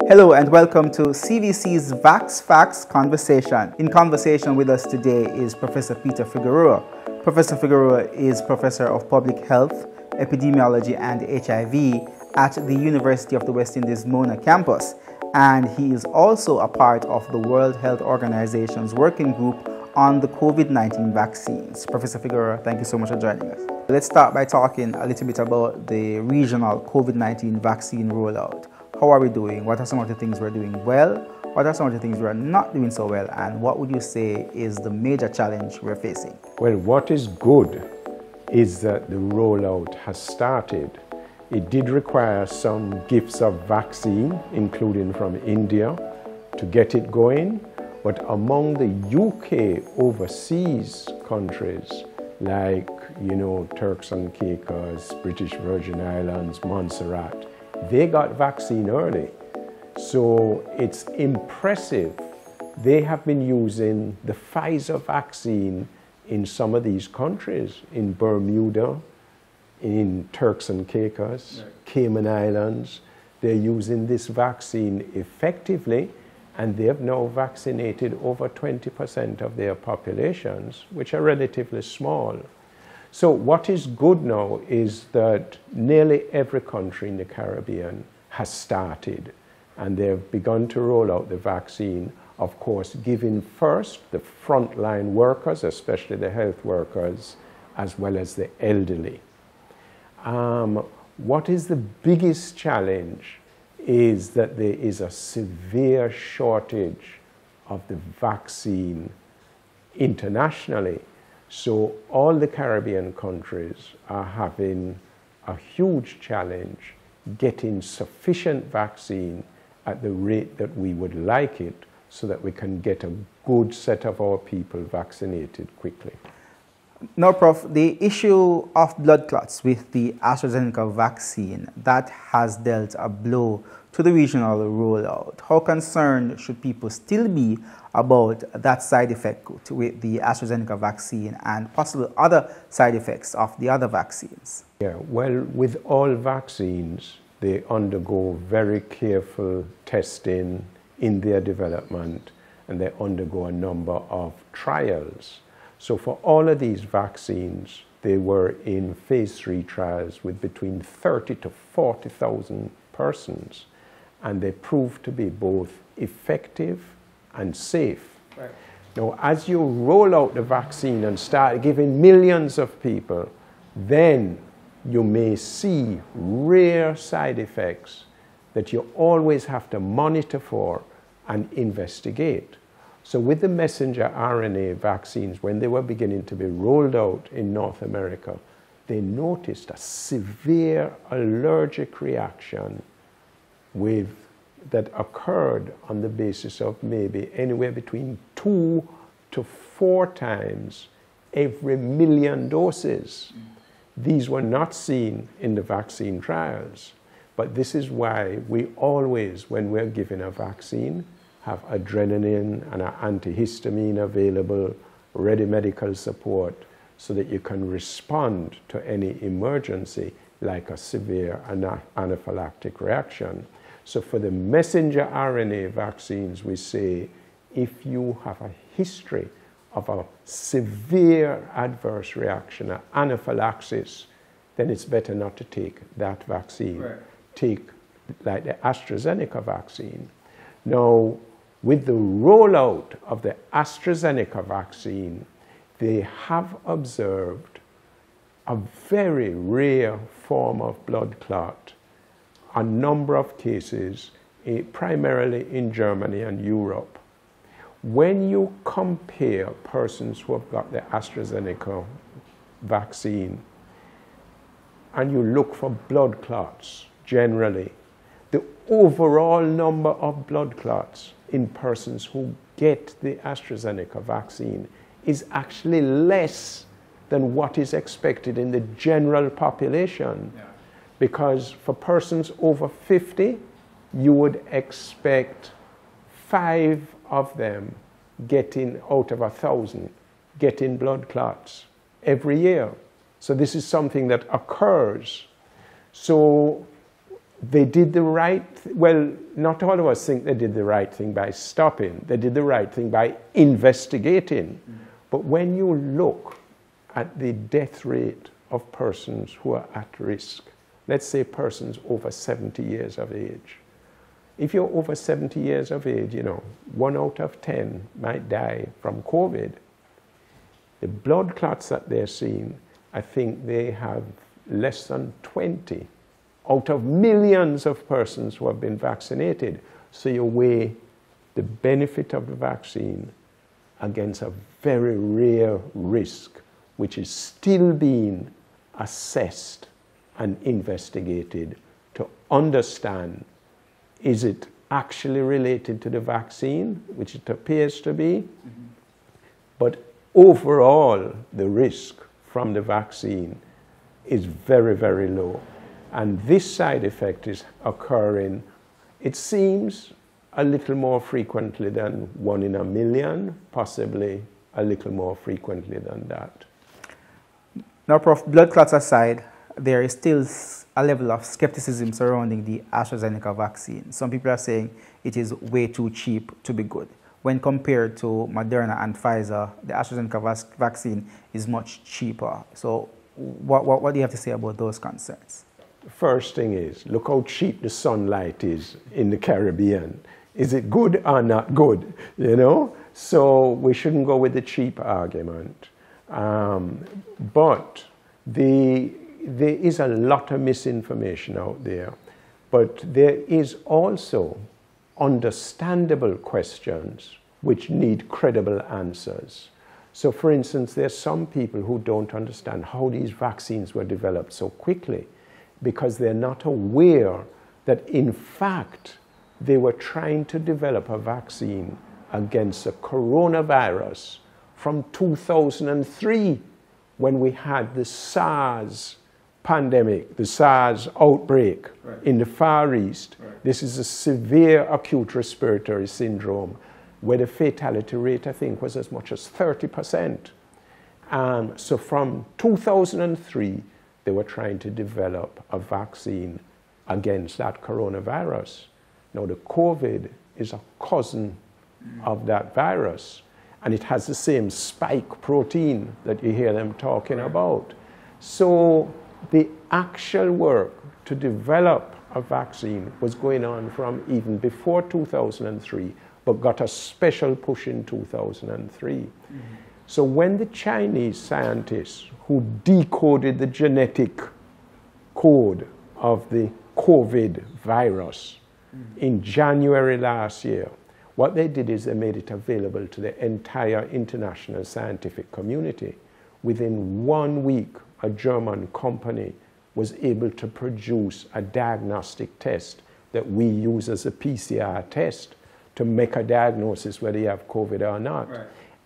Hello and welcome to CVC's Vax Facts Conversation. In conversation with us today is Professor Peter Figueroa. Professor Figueroa is Professor of Public Health, Epidemiology and HIV at the University of the West Indies Mona campus, and he is also a part of the World Health Organization's working group on the COVID-19 vaccines. Professor Figueroa, thank you so much for joining us. Let's start by talking a little bit about the regional COVID-19 vaccine rollout. How are we doing? What are some of the things we're doing well? What are some of the things we're not doing so well? And what would you say is the major challenge we're facing? Well, what is good is that the rollout has started. It did require some gifts of vaccine, including from India, to get it going. But among the UK overseas countries, like, Turks and Caicos, British Virgin Islands, Montserrat, they got vaccine early. So it's impressive. They have been using the Pfizer vaccine in some of these countries, in Bermuda, in Turks and Caicos, Cayman Islands. They're using this vaccine effectively, and they have now vaccinated over 20% of their populations, which are relatively small. So what is good now is that nearly every country in the Caribbean has started, and they've begun to roll out the vaccine, of course, giving first the frontline workers, especially the health workers, as well as the elderly. What is the biggest challenge is that there is a severe shortage of the vaccine internationally. So all the Caribbean countries are having a huge challenge getting sufficient vaccine at the rate that we would like it, so that we can get a good set of our people vaccinated quickly. Now, Prof, the issue of blood clots with the Astrogenic vaccine, that has dealt a blow to the regional rollout. How concerned should people still be about that side effect with the Astrogenic vaccine and possible other side effects of the other vaccines? Yeah, well, with all vaccines, they undergo very careful testing in their development, and they undergo a number of trials. So for all of these vaccines, they were in phase 3 trials with between 30 to 40,000 persons, and they proved to be both effective and safe. Right. Now, as you roll out the vaccine and start giving millions of people, then you may see rare side effects that you always have to monitor for and investigate. So with the messenger RNA vaccines, when they were beginning to be rolled out in North America, they noticed a severe allergic reaction that occurred on the basis of maybe anywhere between 2 to 4 times every million doses. These were not seen in the vaccine trials, but this is why we always, when we're giving a vaccine, have adrenaline and an antihistamine available, ready medical support, so that you can respond to any emergency like a severe anaphylactic reaction. So for the messenger RNA vaccines, we say if you have a history of a severe adverse reaction, an anaphylaxis, then it's better not to take that vaccine. Right. Take like the AstraZeneca vaccine. Now, with the rollout of the AstraZeneca vaccine, they have observed a very rare form of blood clot, a number of cases, primarily in Germany and Europe. When you compare persons who have got the AstraZeneca vaccine and you look for blood clots generally, the overall number of blood clots in persons who get the AstraZeneca vaccine is actually less than what is expected in the general population. Yeah. Because for persons over 50, you would expect 5 of them getting out of 1,000 getting blood clots every year. So this is something that occurs. So they did the right, well, not all of us think they did the right thing by stopping. They did the right thing by investigating. But when you look at the death rate of persons who are at risk, let's say persons over 70 years of age. If you're over 70 years of age, 1 out of 10 might die from COVID. The blood clots that they're seeing, I think they have less than 20 out of millions of persons who have been vaccinated. So you weigh the benefit of the vaccine against a very rare risk, which is still being assessed and investigated to understand, is it actually related to the vaccine, which it appears to be, but overall the risk from the vaccine is very, very low. And this side effect is occurring, it seems, a little more frequently than 1 in a million, possibly a little more frequently than that. Now, Prof, blood clots aside, there is still a level of skepticism surrounding the Astrogenic vaccine. Some people are saying it is way too cheap to be good. When compared to Moderna and Pfizer, the Astrogenic vaccine is much cheaper. So what do you have to say about those concerns? The first thing is, look how cheap the sunlight is in the Caribbean. Is it good or not good? So we shouldn't go with the cheap argument. But there is a lot of misinformation out there. But there is also understandable questions which need credible answers. So for instance, there's some people who don't understand how these vaccines were developed so quickly, because they're not aware that in fact they were trying to develop a vaccine against a coronavirus from 2003, when we had the SARS pandemic, the SARS outbreak in the Far East. This is a severe acute respiratory syndrome where the fatality rate, I think, was as much as 30%. So from 2003, they were trying to develop a vaccine against that coronavirus. Now, the COVID is a cousin of that virus, and it has the same spike protein that you hear them talking about. So the actual work to develop a vaccine was going on from even before 2003, but got a special push in 2003. So when the Chinese scientists who decoded the genetic code of the COVID virus in January last year, what they did is they made it available to the entire international scientific community. Within 1 week, a German company was able to produce a diagnostic test that we use as a PCR test to make a diagnosis whether you have COVID or not.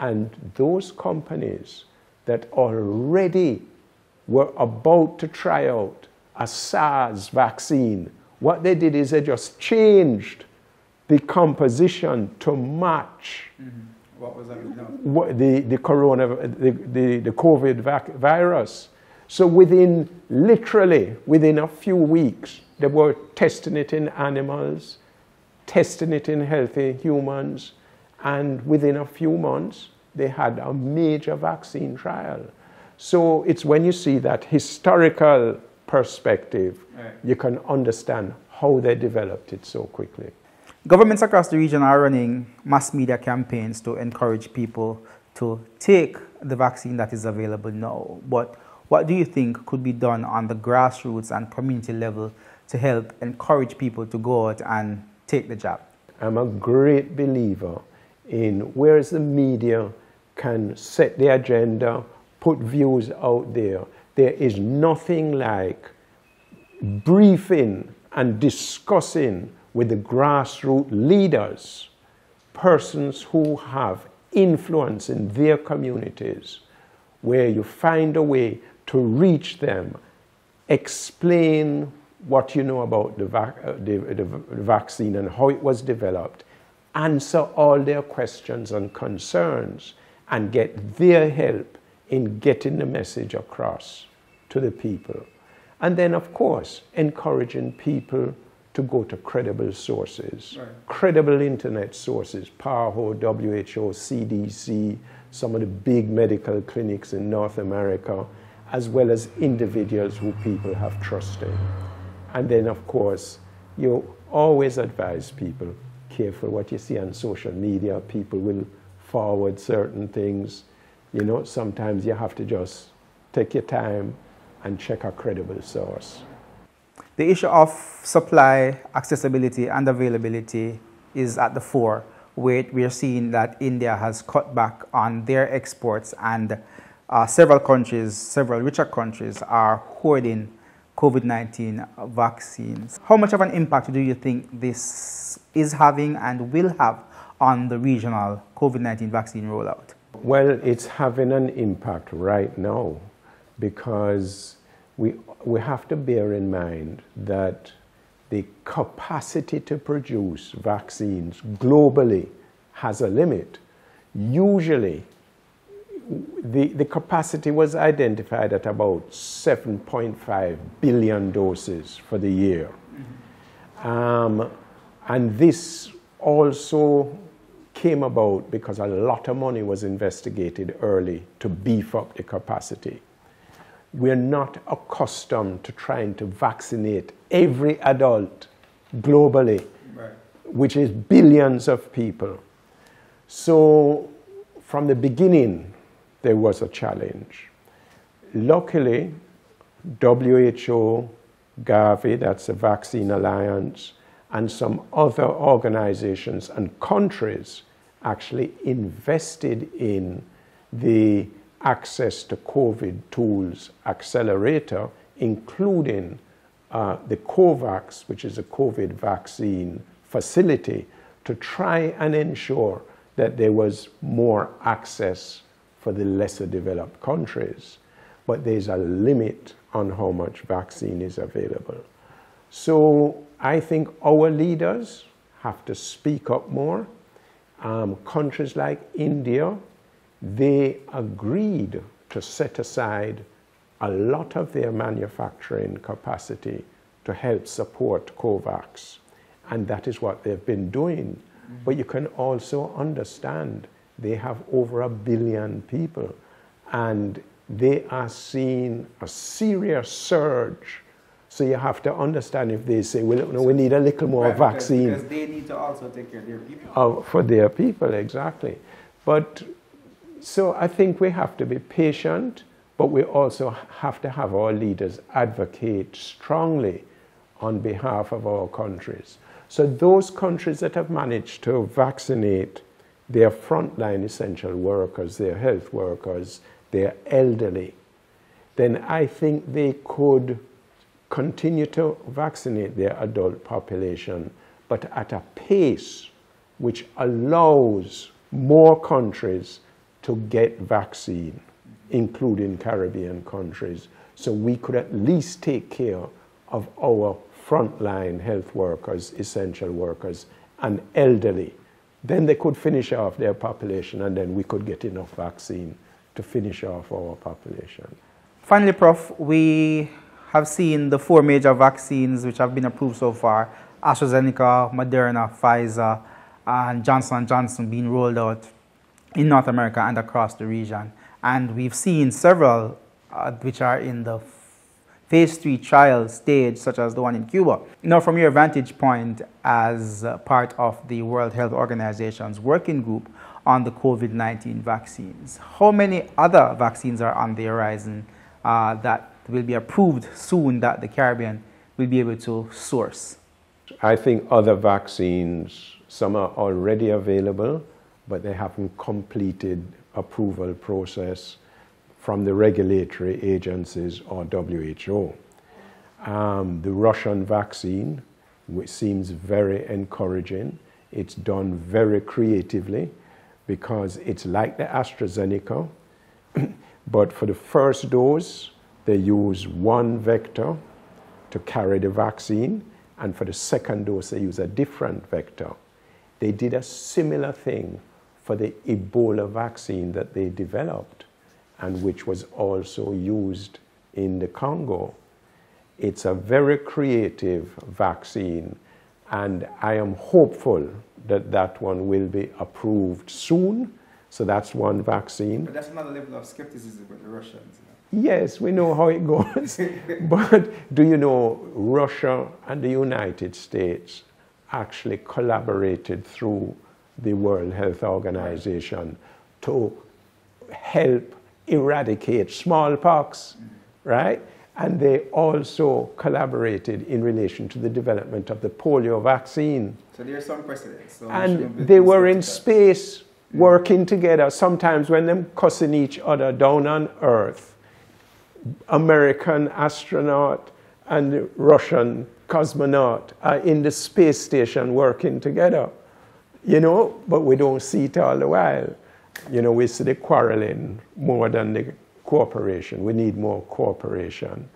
And those companies that already were about to try out a SARS vaccine, what they did is they just changed the composition to match what was that? the COVID virus. So literally within a few weeks, they were testing it in animals, testing it in healthy humans, and within a few months, they had a major vaccine trial. So it's when you see that historical perspective, you can understand how they developed it so quickly. Governments across the region are running mass media campaigns to encourage people to take the vaccine that is available now. But what do you think could be done on the grassroots and community level to help encourage people to go out and take the jab? I'm a great believer in whereas the media can set the agenda, put views out there. There is nothing like briefing and discussing with the grassroots leaders, persons who have influence in their communities, where you find a way to reach them, explain what you know about the vaccine and how it was developed, answer all their questions and concerns, and get their help in getting the message across to the people. And then, of course, encouraging people to go to credible sources, credible internet sources, PAHO, WHO, CDC, some of the big medical clinics in North America, as well as individuals who people have trust in. And then, of course, you always advise people, careful what you see on social media. People will forward certain things. You know, sometimes you have to just take your time and check a credible source. The issue of supply, accessibility, and availability is at the fore. We are seeing that India has cut back on their exports, and several countries, several richer countries, are hoarding COVID-19 vaccines. How much of an impact do you think this is having and will have on the regional COVID-19 vaccine rollout? Well, it's having an impact right now, because we have to bear in mind that the capacity to produce vaccines globally has a limit. Usually, the capacity was identified at about 7.5 billion doses for the year. And this also came about because a lot of money was investigated early to beef up the capacity. We're not accustomed to trying to vaccinate every adult globally, which is billions of people. So from the beginning, there was a challenge. Luckily, WHO, Gavi, that's the Vaccine Alliance, and some other organizations and countries actually invested in the Access to COVID Tools Accelerator, including the COVAX, which is a COVID vaccine facility, to try and ensure that there was more access for the lesser developed countries. But there's a limit on how much vaccine is available. So I think our leaders have to speak up more. Countries like India, they agreed to set aside a lot of their manufacturing capacity to help support COVAX. And that is what they've been doing. But you can also understand they have over 1 billion people, and they are seeing a serious surge. So you have to understand if they say, well, no, we need a little more vaccine. Because they need to also take care of their people. For their people, exactly. But so I think we have to be patient, but we also have to have our leaders advocate strongly on behalf of our countries. So those countries that have managed to vaccinate their frontline essential workers, their health workers, their elderly, then I think they could continue to vaccinate their adult population, but at a pace which allows more countries to get vaccine, including Caribbean countries, so we could at least take care of our frontline health workers, essential workers, and elderly. Then they could finish off their population, and then we could get enough vaccine to finish off our population. Finally, Prof, we have seen the 4 major vaccines which have been approved so far: Astrogenic, Moderna, Pfizer, and Johnson & Johnson being rolled out in North America and across the region. And we've seen several which are in the phase 3 trial stage, such as the one in Cuba. Now, from your vantage point as part of the World Health Organization's working group on the COVID-19 vaccines, how many other vaccines are on the horizon that will be approved soon that the Caribbean will be able to source? I think other vaccines, some are already available, but they haven't completed approval process from the regulatory agencies or WHO. The Russian vaccine, which seems very encouraging. It's done very creatively because it's like the AstraZeneca, but for the first dose, they use one vector to carry the vaccine, and for the second dose, they use a different vector. They did a similar thing for the Ebola vaccine that they developed, and which was also used in the Congo. It's a very creative vaccine, and I am hopeful that that one will be approved soon. So that's one vaccine. But that's another level of skepticism with the Russians. Yes, we know how it goes. But do you know, Russia and the United States actually collaborated through the World Health Organization to help eradicate smallpox, right? And they also collaborated in relation to the development of the polio vaccine. So there are some precedents. So and they were in space working together. Sometimes when them cussing each other down on Earth, American astronaut and Russian cosmonaut are in the space station working together, you know, but we don't see it all the while. You know, we see the quarreling more than the cooperation. We need more cooperation.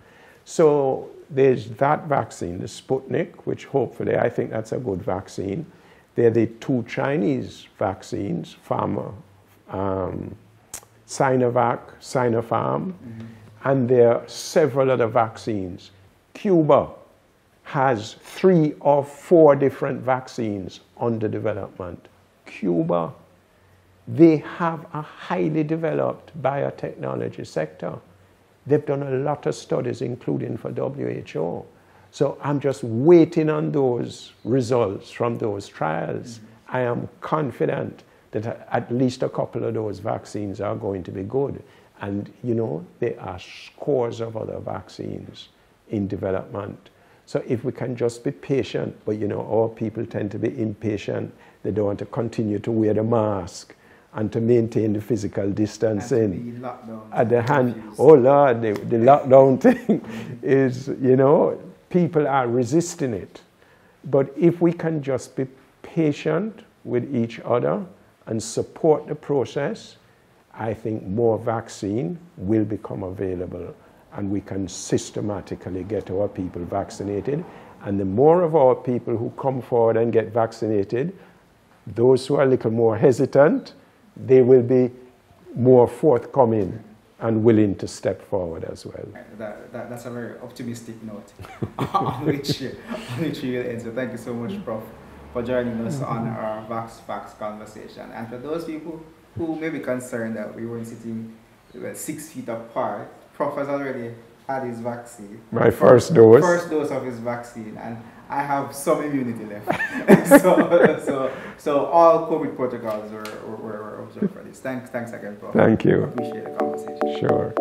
So there's that vaccine, the Sputnik, which hopefully I think that's a good vaccine. They're the two Chinese vaccines, Sinovac, Sinopharm, and there are several other vaccines. Cuba has 3 or 4 different vaccines under development. Cuba, they have a highly developed biotechnology sector. They've done a lot of studies, including for WHO. So I'm just waiting on those results from those trials. I am confident that at least a couple of those vaccines are going to be good. And, you know, there are scores of other vaccines in development. So if we can just be patient, but, you know, our people tend to be impatient. They don't want to continue to wear the mask and to maintain the physical distancing. At the hand, oh Lord, the lockdown thing is, you know, people are resisting it. But if we can just be patient with each other and support the process, I think more vaccine will become available and we can systematically get our people vaccinated. And the more of our people who come forward and get vaccinated, those who are a little more hesitant, they will be more forthcoming and willing to step forward as well. That's a very optimistic note on which we will end. So thank you so much, Prof, for joining us on our Facts conversation. And for those people who may be concerned that we weren't sitting 6 feet apart, Prof has already had his vaccine. My first dose. First dose of his vaccine, and I have some immunity left. so all COVID protocols were observed for this. Thanks again, Prof. Thank you. Appreciate the conversation. Sure.